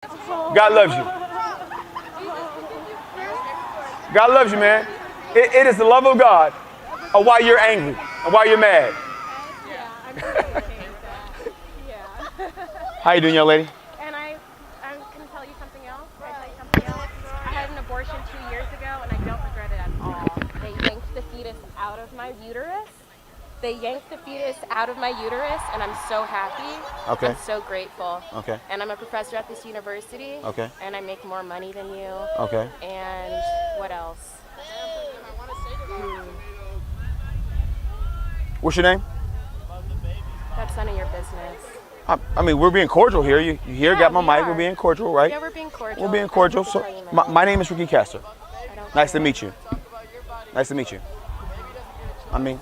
God loves you. God loves you, man. It is the love of God of why you're angry and why you're mad. Yeah, I'm okay with that. Yeah. How you doing, young lady? And I can tell you something else. Can I tell you something else? I had an abortion 2 years ago, and I don't regret it at all. They yanked the fetus out of my uterus. And I'm so happy. Okay. I'm so grateful. Okay. And I'm a professor at this university. Okay. And I make more money than you. Okay. And what else? What's your name? That's none of your business. I mean, we're being cordial here. You here? Got my we mic. are. We're being cordial, right? Yeah, we're being cordial. We're being cordial. So, my name is Ricky Castor. Nice to meet you. Nice to meet you. I mean,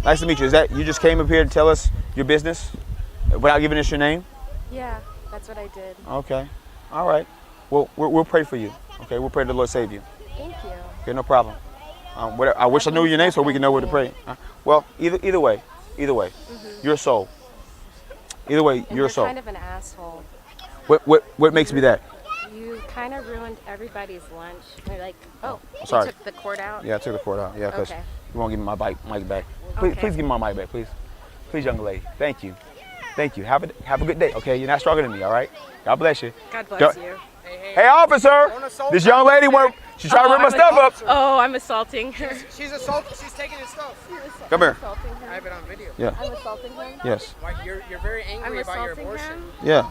nice to meet you. Is that you just came up here to tell us your business without giving us your name? Yeah, that's what I did. Okay. All right. Well, we'll pray for you. Okay. We'll pray the Lord save you. Thank you. Okay. No problem. I wish I knew your name so we can know where to pray. Well, either way, you're a soul. Either way, And you're a soul. kind of an asshole. What makes me that? You kind of ruined everybody's lunch. You're like, oh, sorry. you took the cord out? Yeah, I took the cord out. Yeah, because Okay. you won't give me my mic back. Okay. Please give me my mic back, please. Please, young lady. Thank you. Thank you. Have a good day. Okay, you're not stronger than me. All right. God bless you. God bless you. Hey, officer! This young lady she's trying to rip my stuff up. Oh, I'm assaulting her. She's assaulting. She's taking his stuff. Come here. Assaulting him. I have it on video. Yeah. I'm assaulting him. Yes. Why, you're very I'm angry about your assaulting abortion. him. Yeah.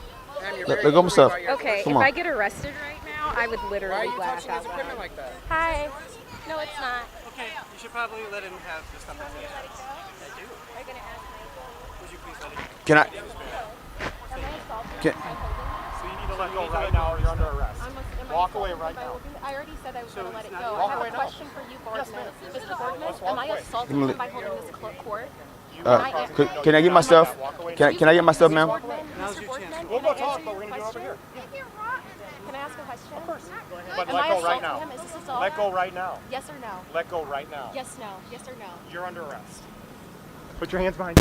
Ma'am, you're Let very go of my angry stuff. about your Okay, Come if on. I get arrested right now, I would Why are literally you laugh touching out his equipment loud. like that? Hi. No, it's not. Okay, you should probably let him have this conversation. Are you gonna ask me? Would you please let him? Can I? Am I assaulting Can, him by holding this? So you need to let go right now or you're under arrest. Am I Walk assaulting away him right by now. holding it? I already said I was going to let it it's go. not- I walk have away a now. question for you, Boardman. Mr. Boardman, am I assaulting Let me- him by holding this cord? can I get my stuff? Can I get my stuff, ma'am? Now's Mr. your Boardman, chance. can We'll I go answer talk, your but we're going to do it over here. Can I ask a question? Of course. Go ahead. But Am let I go right assaulting now. him? Is this assault? Let go right now. Yes or no? Let go right now. Yes, no. Yes or no? You're under arrest. Put your hands behind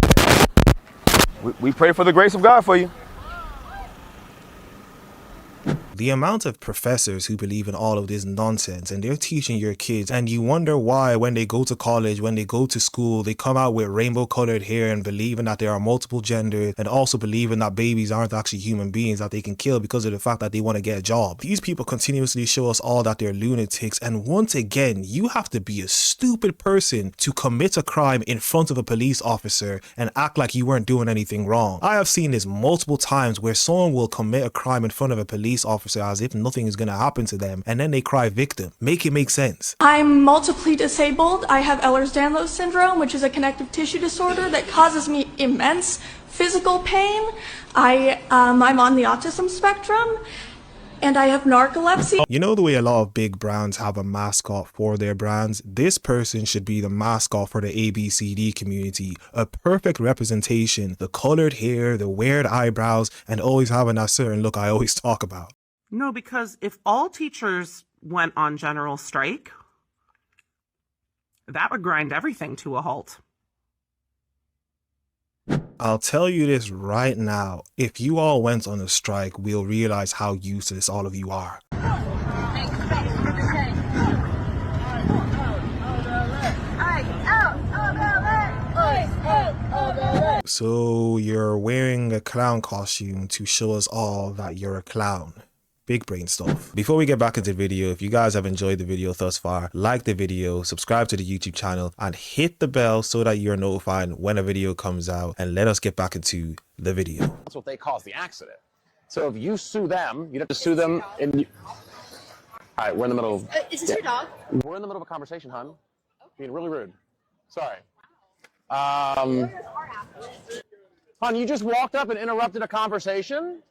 you. We pray for the grace of God for you. The amount of professors who believe in all of this nonsense and they're teaching your kids, and you wonder why when they go to college, when they go to school, they come out with rainbow colored hair and believing that there are multiple genders, and also believing that babies aren't actually human beings that they can kill because of the fact that they want to get a job. These people continuously show us all that they're lunatics, and once again, you have to be a stupid person to commit a crime in front of a police officer and act like you weren't doing anything wrong. I have seen this multiple times where someone will commit a crime in front of a police officer as if nothing is going to happen to them, and then they cry victim. Make it make sense. I'm multiply disabled. I have Ehlers-Danlos syndrome, which is a connective tissue disorder that causes me immense physical pain. I'm on the autism spectrum, and I have narcolepsy. You know the way a lot of big brands have a mascot for their brands? This person should be the mascot for the ABCD community. A perfect representation. The colored hair, the weird eyebrows, and always having that certain look I always talk about. No, because if all teachers went on general strike, that would grind everything to a halt. I'll tell you this right now. If you all went on a strike, we'll realize how useless all of you are. So you're wearing a clown costume to show us all that you're a clown. Big brain stuff. Before we get back into the video, if you guys have enjoyed the video thus far, like the video, subscribe to the YouTube channel, and hit the bell so that you're notified when a video comes out, and let us get back into the video. That's what they cause the accident. So if you sue them, you'd have to sue them in... All right, we're in the middle of... Is this your dog? We're in the middle of a conversation, hon. Being really rude. Sorry. Hon, you just walked up and interrupted a conversation?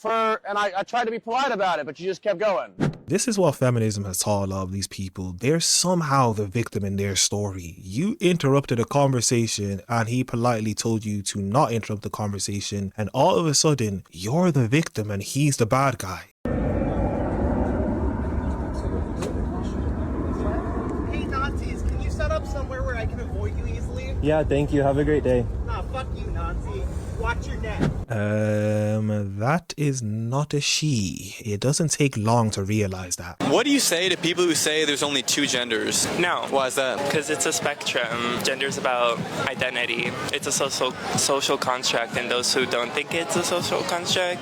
And I tried to be polite about it, but you just kept going. This is what feminism has taught a lot of these people. They're somehow the victim in their story. You interrupted a conversation and he politely told you to not interrupt the conversation, and all of a sudden you're the victim and he's the bad guy. Hey Nazis, can you set up somewhere where I can avoid you easily? Yeah, thank you. Have a great day. Nah, fuck you, Nazi. Watch your neck. That is not a she. It doesn't take long to realize that. What do you say to people who say there's only two genders? No. Why is that? Because it's a spectrum. Gender's about identity. It's a social construct, and those who don't think it's a social construct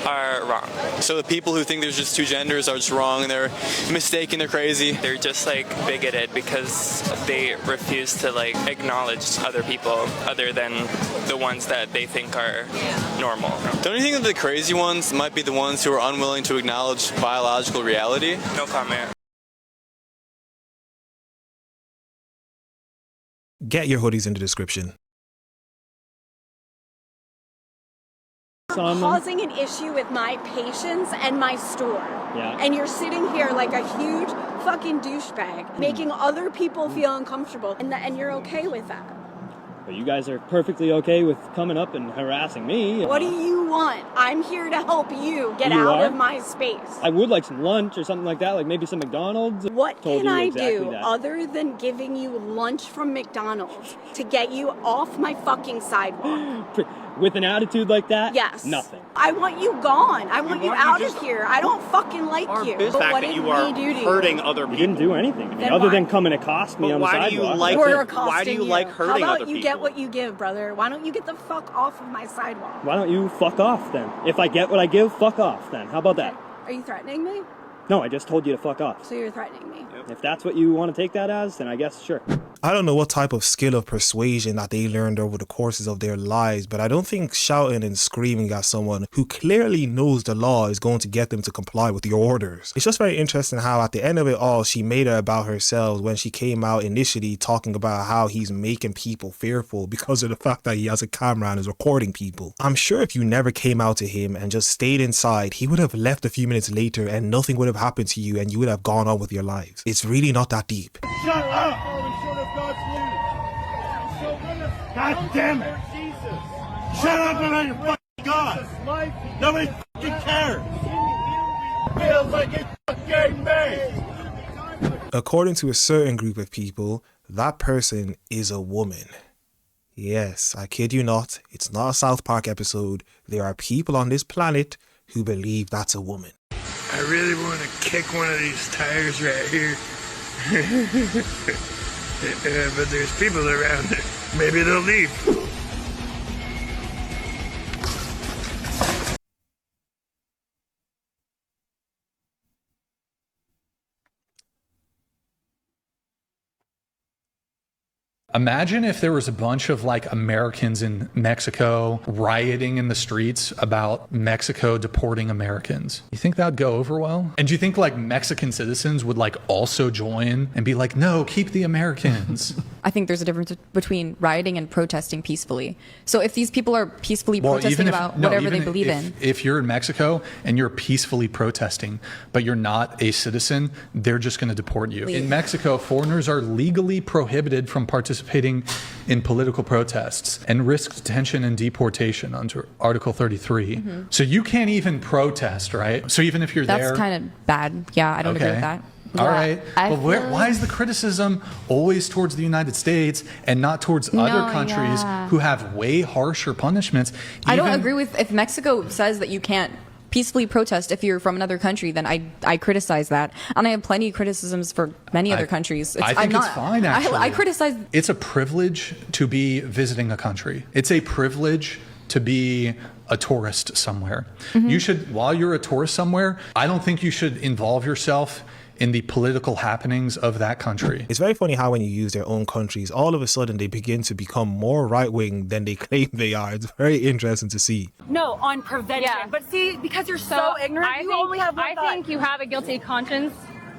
are wrong. So the people who think there's just two genders are just wrong, and they're mistaken, they're crazy. They're just like bigoted because they refuse to like acknowledge other people other than the ones that they think are normal. Don't you think that the crazy ones might be the ones who are unwilling to acknowledge biological reality? No comment. Get your hoodies in the description. Causing an issue with my patients and my store. Yeah. And you're sitting here like a huge fucking douchebag, making other people feel uncomfortable, and you're okay with that. But you guys are perfectly okay with coming up and harassing me. What do you want? I'm here to help you get You out are? of my space. I would like some lunch or something like that, like maybe some McDonald's. What Told can you I exactly do that. other than giving you lunch from McDonald's to get you off my fucking sidewalk? With an attitude like that? Yes. Nothing. I want you gone. I want you out of here. I don't fucking like you. The But fact what that did you are we do to you? hurting other people. You didn't do anything to me, Then other why? than come and accost me on the sidewalk. We're accosting How about you get what you give, brother? Why don't you get the fuck off of my sidewalk? Why don't you fuck off then? If I get what I give, fuck off then. How about that? Are you threatening me? No, I just told you to fuck off. So you're threatening me. If that's what you want to take that as, then I guess sure. I don't know what type of skill of persuasion that they learned over the courses of their lives, but I don't think shouting and screaming at someone who clearly knows the law is going to get them to comply with your orders. It's just very interesting how at the end of it all, she made it about herself when she came out initially talking about how he's making people fearful because of the fact that he has a camera and is recording people. I'm sure if you never came out to him and just stayed inside, he would have left a few minutes later and nothing would have happened to you and you would have gone on with your lives. It's really not that deep. Shut up! God damn it! Shut up and let your fucking God! Nobody fucking cares! Feels like it's fucking me! According to a certain group of people, that person is a woman. Yes, I kid you not, it's not a South Park episode. There are people on this planet who believe that's a woman. I really want to kick one of these tires right here. But there's people around. Maybe they'll leave. Imagine if there was a bunch of like Americans in Mexico rioting in the streets about Mexico deporting Americans. You think that would go over well? And do you think like Mexican citizens would like also join and be like, no, keep the Americans? I think there's a difference between rioting and protesting peacefully. So if these people are peacefully protesting about whatever they believe in. If you're in Mexico and you're peacefully protesting, but you're not a citizen, they're just going to deport you. In Mexico, foreigners are legally prohibited from participating in political protests and risk detention and deportation under Article 33. So you can't even protest, right? So even if you're there. That's kind of bad. Yeah, I don't agree with that. All right. But why is the criticism always towards the United States and not towards other countries who have way harsher punishments? I don't agree with if Mexico says that you can't peacefully protest if you're from another country, then I criticize that. And I have plenty of criticisms for many other countries. I think it's fine, actually. I criticize. It's a privilege to be visiting a country. It's a privilege to be a tourist somewhere. You should, while you're a tourist somewhere, I don't think you should involve yourself in the political happenings of that country. It's very funny how when you use their own countries, all of a sudden they begin to become more right-wing than they claim they are. It's very interesting to see. No, on prevention. Yeah. But see, because you're so ignorant, you only have one thought. I think you have a guilty conscience.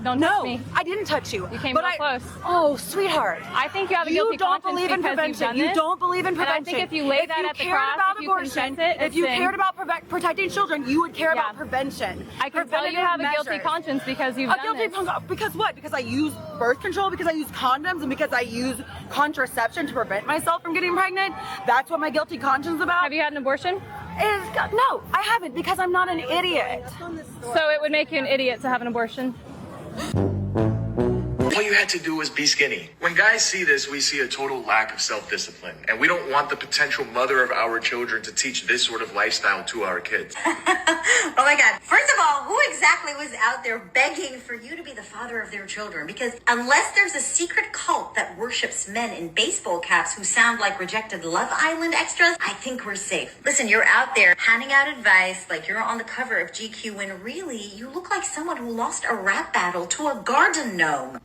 Don't no, touch me. I didn't touch you. You came real close. Oh, sweetheart. I think you have a guilty conscience believe in prevention. You don't believe in prevention. And I think if you lay that at the cross, if you confess it, if you cared about protecting children, you would care about prevention. I can tell you have a guilty conscience because you've done this. Because what? Because I use birth control, because I use condoms, and because I use contraception to prevent myself from getting pregnant. That's what my guilty conscience is about. Have you had an abortion? No, I haven't, because I'm not an idiot. So it would make you an idiot to have an abortion? All you had to do was be skinny. When guys see this, we see a total lack of self-discipline. And we don't want the potential mother of our children to teach this sort of lifestyle to our kids. Oh my God. First of all, who exactly was out there begging for you to be the father of their children? Because unless there's a secret cult that worships men in baseball caps who sound like rejected Love Island extras, I think we're safe. Listen, you're out there handing out advice like you're on the cover of GQ when really you look like someone who lost a rap battle to a garden gnome.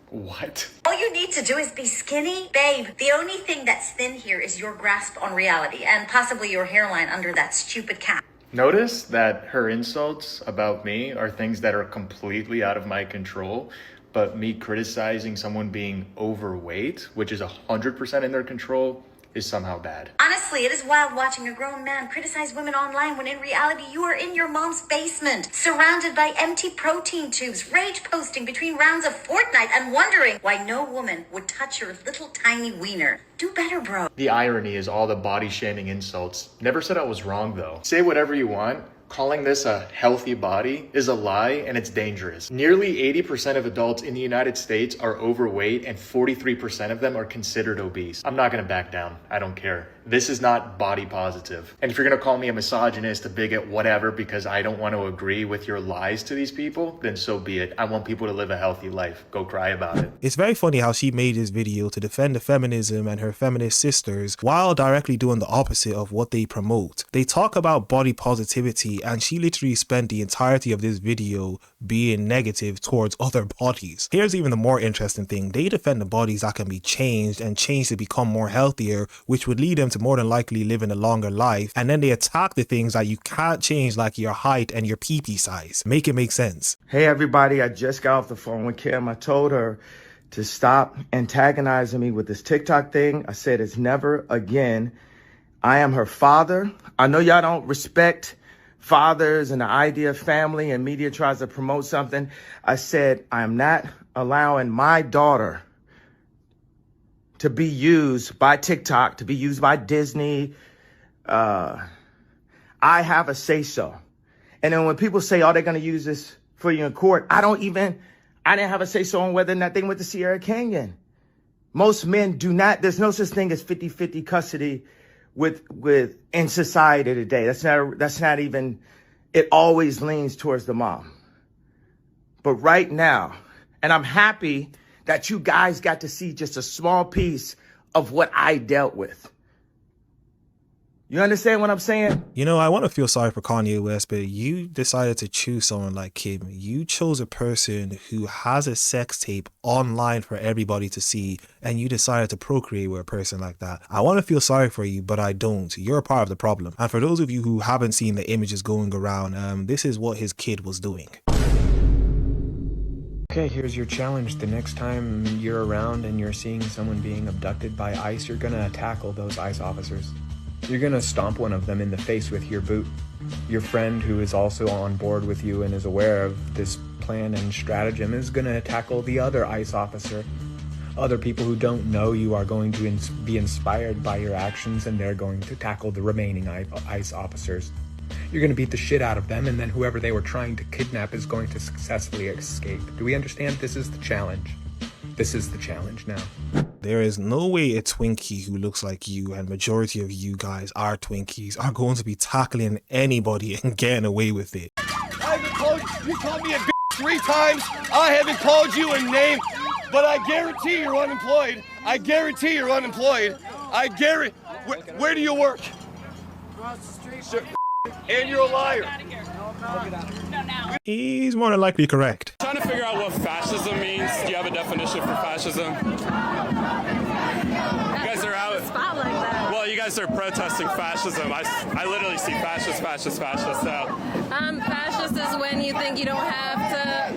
What? All you need to do is be skinny. Babe, the only thing that's thin here is your grasp on reality and possibly your hairline under that stupid cap. Notice that her insults about me are things that are completely out of my control, but me criticizing someone being overweight, which is 100% in their control, is somehow bad. Honestly, it is wild watching a grown man criticize women online when in reality you are in your mom's basement, surrounded by empty protein tubes, rage posting between rounds of Fortnite and wondering why no woman would touch your little tiny wiener. Do better, bro. The irony is all the body shaming insults. Never said I was wrong though. Say whatever you want. Calling this a healthy body is a lie and it's dangerous. Nearly 80% of adults in the United States are overweight and 43% of them are considered obese. I'm not gonna back down. I don't care. This is not body positive. And if you're gonna call me a misogynist, a bigot, whatever, because I don't want to agree with your lies to these people, then so be it. I want people to live a healthy life. Go cry about it. It's very funny how she made this video to defend the feminism and her feminist sisters while directly doing the opposite of what they promote. They talk about body positivity and she literally spent the entirety of this video being negative towards other bodies. Here's even the more interesting thing. They defend the bodies that can be changed and changed to become more healthier, which would lead them to more than likely living a longer life, and then they attack the things that you can't change, like your height and your pee-pee size. Make it make sense. Hey everybody, I just got off the phone with Kim. I told her to stop antagonizing me with this TikTok thing. I said it's never again. I am her father. I know y'all don't respect fathers and the idea of family, and media tries to promote something. I said I am not allowing my daughter to be used by TikTok, to be used by Disney. I have a say-so. And then when people say, oh, they're going to use this for you in court, I didn't have a say-so on whether or not they went to Sierra Canyon. Most men do not, there's no such thing as 50-50 custody with in society today. That's not even, it always leans towards the mom. But right now, and I'm happy that you guys got to see just a small piece of what I dealt with. You understand what I'm saying? You know, I want to feel sorry for Kanye West, but you decided to choose someone like Kim. You chose a person who has a sex tape online for everybody to see, and you decided to procreate with a person like that. I want to feel sorry for you, but I don't. You're a part of the problem. And for those of you who haven't seen the images going around, this is what his kid was doing. Okay, here's your challenge. The next time you're around and you're seeing someone being abducted by ICE, you're gonna tackle those ICE officers. You're gonna stomp one of them in the face with your boot. Your friend who is also on board with you and is aware of this plan and stratagem is gonna tackle the other ICE officer. Other people who don't know you are going to be inspired by your actions, and they're going to tackle the remaining ICE officers. You're going to beat the shit out of them, and then whoever they were trying to kidnap is going to successfully escape. Do we understand? This is the challenge. This is the challenge now. There is no way a Twinkie who looks like you, and majority of you guys are Twinkies, are going to be tackling anybody and getting away with it. I haven't called you called me a bitch 3 times. I haven't called you a name, but I guarantee you're unemployed. I guarantee you're unemployed. I guarantee. Where do you work? Across the street. Sir, and you're a liar. He's more than likely correct. Trying to figure out what fascism means. Do you have a definition for fascism? You guys are out. Well, you guys are protesting fascism. I literally see fascist. So. Fascist is when you think you don't have to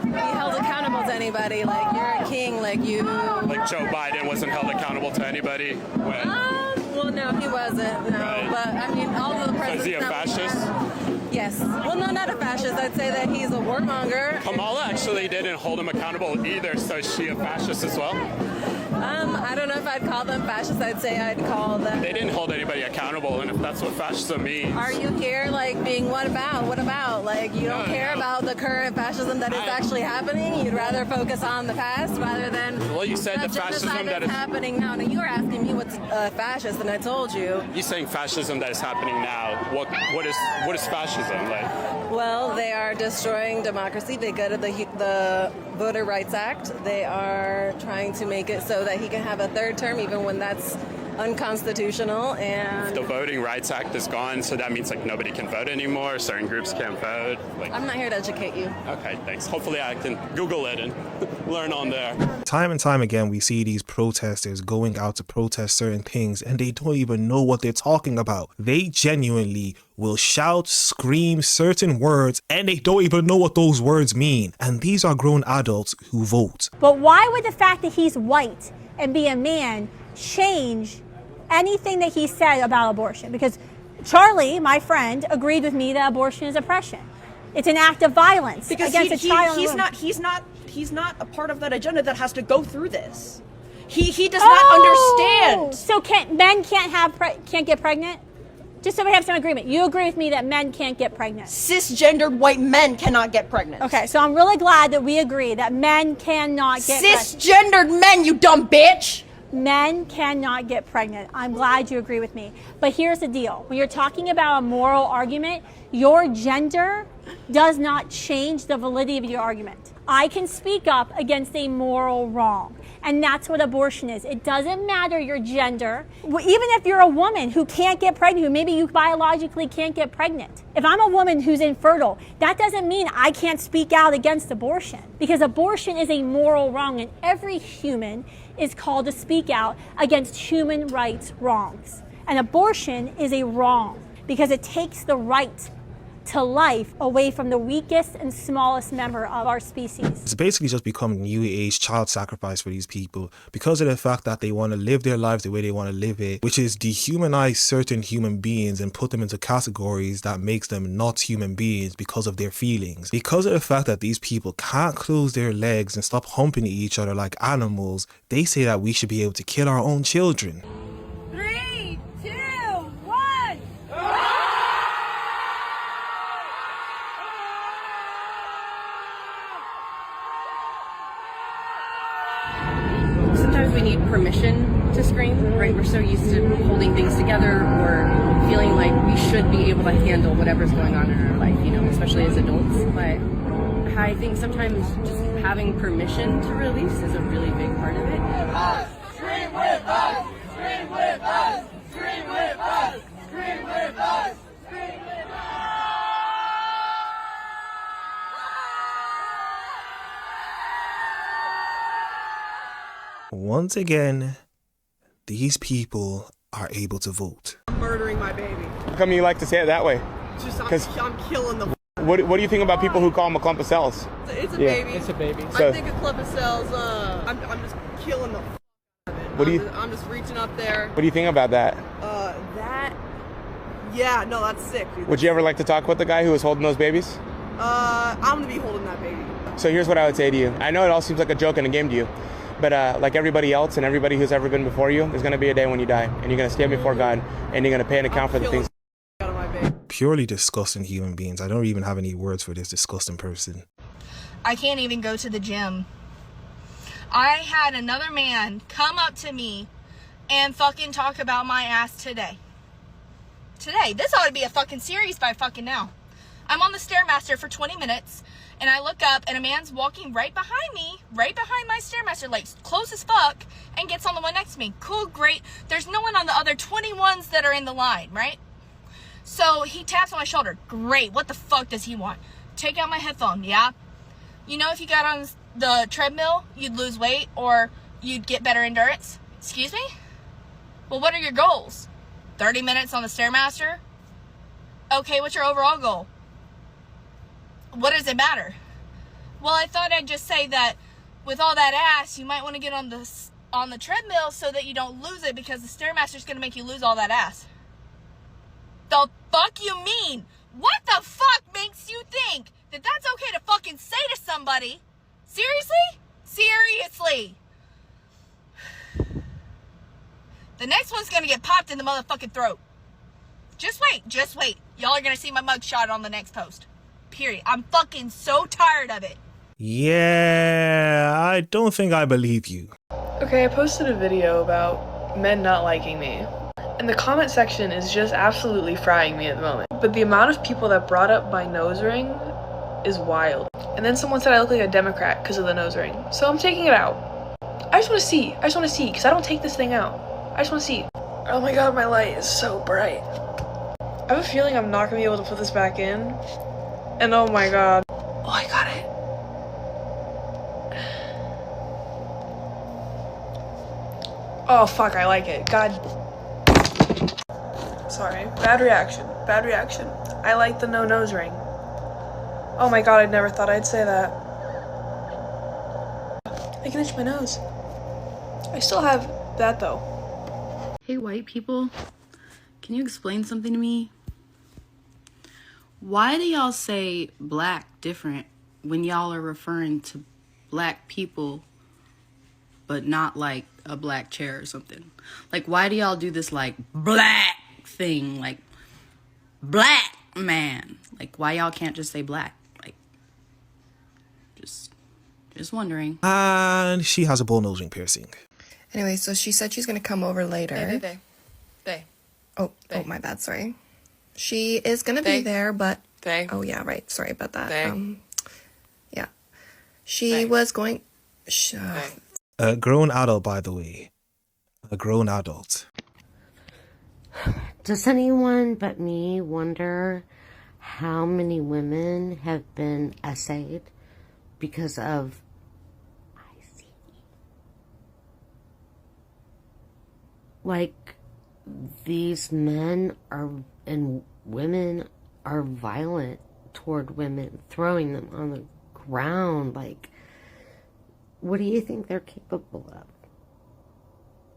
be held accountable to anybody. Like you're a king. Like Joe Biden wasn't held accountable to anybody when. Well, no, he wasn't. No, right. But I mean, all of the presidents. So is he a fascist? Yes. Well, no, not a fascist. I'd say that he's a warmonger. Kamala actually didn't hold him accountable either, so is she a fascist as well? I don't know if I'd call them fascists. I'd say I'd call them... They didn't hold anybody accountable, and if that's what fascism means... Are you here, like, being what about? What about? Like, you don't care about the current fascism that is actually happening? You'd rather focus on the past rather than... Well, you said the fascism that is happening now. Now, you were asking me what's fascist, and I told you. You're saying fascism that is happening now. What is fascism like? Well, they are destroying democracy. They gutted the Voter Rights Act. They are trying to make it so that he can have a third term, even when that's unconstitutional. And the Voting Rights Act is gone, so that means like nobody can vote anymore. Certain groups can't vote. Like, I'm not here to educate you. Okay, thanks. Hopefully I can Google it and learn on there. Time and time again, we see these protesters going out to protest certain things and they don't even know what they're talking about. They genuinely will shout, scream certain words and they don't even know what those words mean. And these are grown adults who vote. But why would the fact that he's white and be a man change anything that he said about abortion? Because Charlie, my friend, agreed with me that abortion is oppression. It's an act of violence against a child. He's not a part of that agenda that has to go through this. He does not understand. So men can't get pregnant? Just so we have some agreement. You agree with me that men can't get pregnant? Cisgendered white men cannot get pregnant. Okay, so I'm really glad that we agree that men cannot get pregnant. Cisgendered men, you dumb bitch! Men cannot get pregnant. I'm glad you agree with me. But here's the deal. When you're talking about a moral argument, your gender does not change the validity of your argument. I can speak up against a moral wrong. And that's what abortion is. It doesn't matter your gender. Even if you're a woman who can't get pregnant, who maybe you biologically can't get pregnant. If I'm a woman who's infertile, that doesn't mean I can't speak out against abortion. Because abortion is a moral wrong and every human is called to speak out against human rights wrongs. And abortion is a wrong because it takes the right to life away from the weakest and smallest member of our species. It's basically just become new age child sacrifice for these people because of the fact that they want to live their lives the way they want to live it, which is dehumanize certain human beings and put them into categories that makes them not human beings because of their feelings. Because of the fact that these people can't close their legs and stop humping each other like animals, they say that we should be able to kill our own children. 3, 2, 1. Sometimes we need permission to scream, right? We're so used to holding things together or feeling like we should be able to handle whatever's going on in our life, you know, especially as adults. But I think sometimes just having permission to release is a really big part of it. Scream with us! Scream with us! Scream with us! Scream with us! Scream with us! Once again, these people are able to vote. I'm murdering my baby. How come you like to say it that way? Just I'm killing the. What do you think about people who call them a clump of cells? It's a baby. It's a baby. I think a clump of cells. I'm just killing the. What do you? I'm just reaching up there. What do you think about that? That. Yeah, no, that's sick, dude. Would you ever like to talk with the guy who was holding those babies? I'm gonna be holding that baby. So here's what I would say to you. I know it all seems like a joke and a game to you, but like everybody else and everybody who's ever been before you, there's gonna be a day when you die, and you're gonna stand before God, and you're gonna pay an account for the things. Purely disgusting human beings. I don't even have any words for this disgusting person. I can't even go to the gym. I had another man come up to me and fucking talk about my ass today. This ought to be a fucking series by fucking now. I'm on the Stairmaster for 20 minutes and I look up and a man's walking right behind me, right behind my Stairmaster, like close as fuck, and gets on the one next to me. Cool, great. There's no one on the other 21s that are in the line, right? So he taps on my shoulder. Great. What the fuck does he want? Take out my headphone. Yeah. You know, if you got on the treadmill, you'd lose weight or you'd get better endurance. Excuse me? Well, what are your goals? 30 minutes on the Stairmaster? Okay, what's your overall goal? What does it matter? Well, I thought I'd just say that with all that ass, you might want to get on the treadmill so that you don't lose it because the Stairmaster's going to make you lose all that ass. The fuck you mean? What the fuck, man? you think that that's okay to fucking say to somebody? Seriously? Seriously. The next one's gonna get popped in the motherfucking throat. Just wait, just wait. Y'all are gonna see my mugshot on the next post. Period. I'm fucking so tired of it. Yeah, I don't think I believe you. Okay, I posted a video about men not liking me. And the comment section is just absolutely frying me at the moment. But the amount of people that brought up my nose ring is wild. And then someone said I look like a Democrat because of the nose ring. So I'm taking it out. I just want to see, because I don't take this thing out. I just want to see. Oh my god, my light is so bright. I have a feeling I'm not going to be able to put this back in. And oh my god. Oh, I got it. Oh fuck, I like it. God. Sorry. Bad reaction. Bad reaction. I like the no nose ring. Oh my god, I never thought I'd say that. I can itch my nose. I still have that though. Hey white people, can you explain something to me? Why do y'all say black different when y'all are referring to black people but not like a black chair or something? Like, why do y'all do this like black thing, like black man? Like, why y'all can't just say black? Like, just wondering. And she has a bullnose ring piercing. Anyway, so she said she's gonna come over later. They. Oh, my bad, sorry. She is gonna be there, but oh yeah, right. Sorry about that. Yeah. She was going A grown adult, by the way. A grown adult. Does anyone but me wonder how many women have been essayed because of like these men are and women are violent toward women, throwing them on the ground? Like, what do you think they're capable of?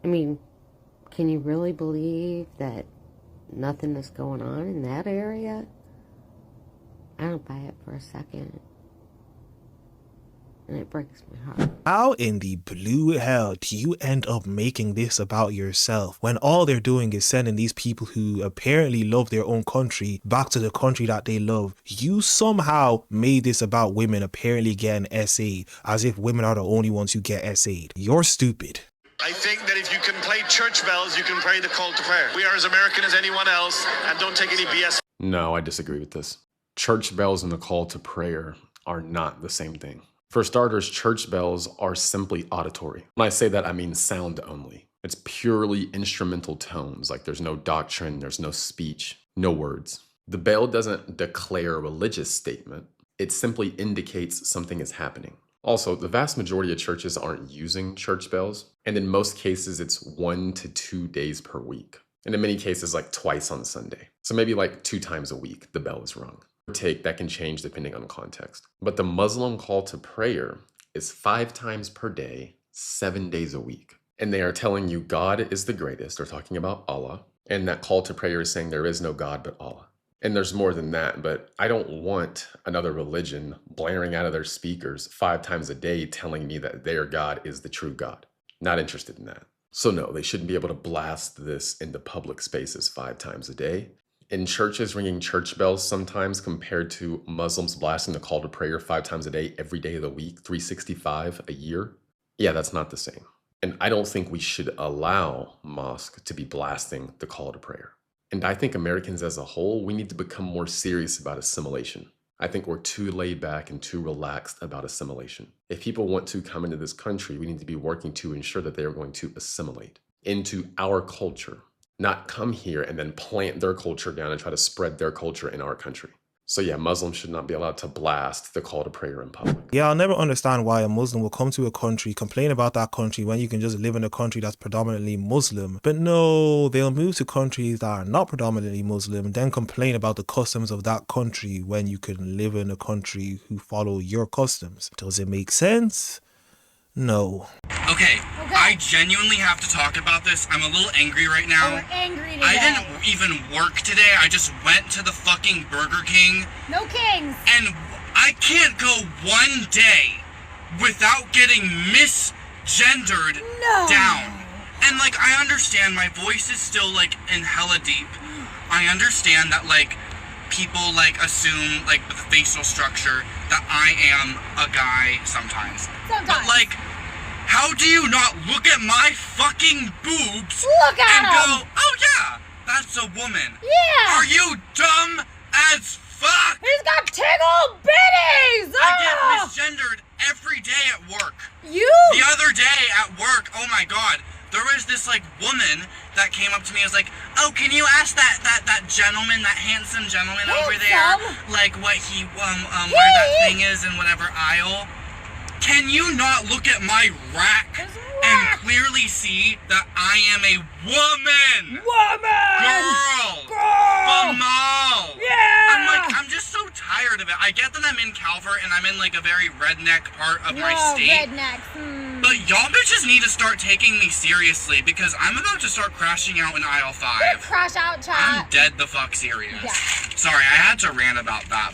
I mean, can you really believe that nothing is going on in that area? I don't buy it for a second. And it breaks my heart. How in the blue hell do you end up making this about yourself when all they're doing is sending these people who apparently love their own country back to the country that they love? You somehow made this about women apparently getting essayed, as if women are the only ones who get essayed. You're stupid. I think that if you can play church bells, you can pray the call to prayer. We are as American as anyone else, and don't take any BS. No, I disagree with this. Church bells and the call to prayer are not the same thing. For starters, church bells are simply auditory. When I say that, I mean sound only. It's purely instrumental tones, like there's no doctrine, there's no speech, no words. The bell doesn't declare a religious statement. It simply indicates something is happening. Also, the vast majority of churches aren't using church bells, and in most cases, it's 1 to 2 days per week. And in many cases, like twice on Sunday. So maybe like 2 times a week, the bell is rung. That can change depending on context. But the Muslim call to prayer is 5 times per day, 7 days a week. And they are telling you God is the greatest. They're talking about Allah. And that call to prayer is saying there is no God but Allah. And there's more than that, but I don't want another religion blaring out of their speakers 5 times a day telling me that their God is the true God. Not interested in that. So no, they shouldn't be able to blast this into public spaces 5 times a day. In churches ringing church bells sometimes compared to Muslims blasting the call to prayer 5 times a day, every day of the week, 365 a year. Yeah, that's not the same. And I don't think we should allow mosque to be blasting the call to prayer. And I think Americans as a whole, we need to become more serious about assimilation. I think we're too laid back and too relaxed about assimilation. If people want to come into this country, we need to be working to ensure that they are going to assimilate into our culture. Not come here and then plant their culture down and try to spread their culture in our country. So yeah, Muslims should not be allowed to blast the call to prayer in public. Yeah, I'll never understand why a Muslim will come to a country, complain about that country when you can just live in a country that's predominantly Muslim. But no, they'll move to countries that are not predominantly Muslim, then complain about the customs of that country when you can live in a country who follow your customs. Does it make sense? No. Okay, I genuinely have to talk about this. I'm a little angry right now. Oh, we're angry today. I didn't even work today. I just went to the fucking Burger King. No kings. And I can't go one day without getting misgendered down. And like, I understand my voice is still like in hella deep. I understand that like people like assume like with the facial structure that I am a guy sometimes. But like, how do you not look at my fucking boobs and go, oh yeah, that's a woman? Yeah. Are you dumb as fuck? He's got tingle bitties! I get misgendered every day at work. You? The other day at work, oh my god, there was this like woman that came up to me and was like, oh, can you ask that gentleman, that handsome gentleman over there, like what he, where that thing is in whatever aisle? Can you not look at my rack and clearly see that I am a woman? Girl! Yeah! I'm just so tired of it. I get that I'm in Calvert and I'm in like a very redneck part of my state. But y'all bitches need to start taking me seriously because I'm about to start crashing out in aisle 5. Crash out, chat. I'm dead the fuck serious. Yeah. Sorry, I had to rant about that.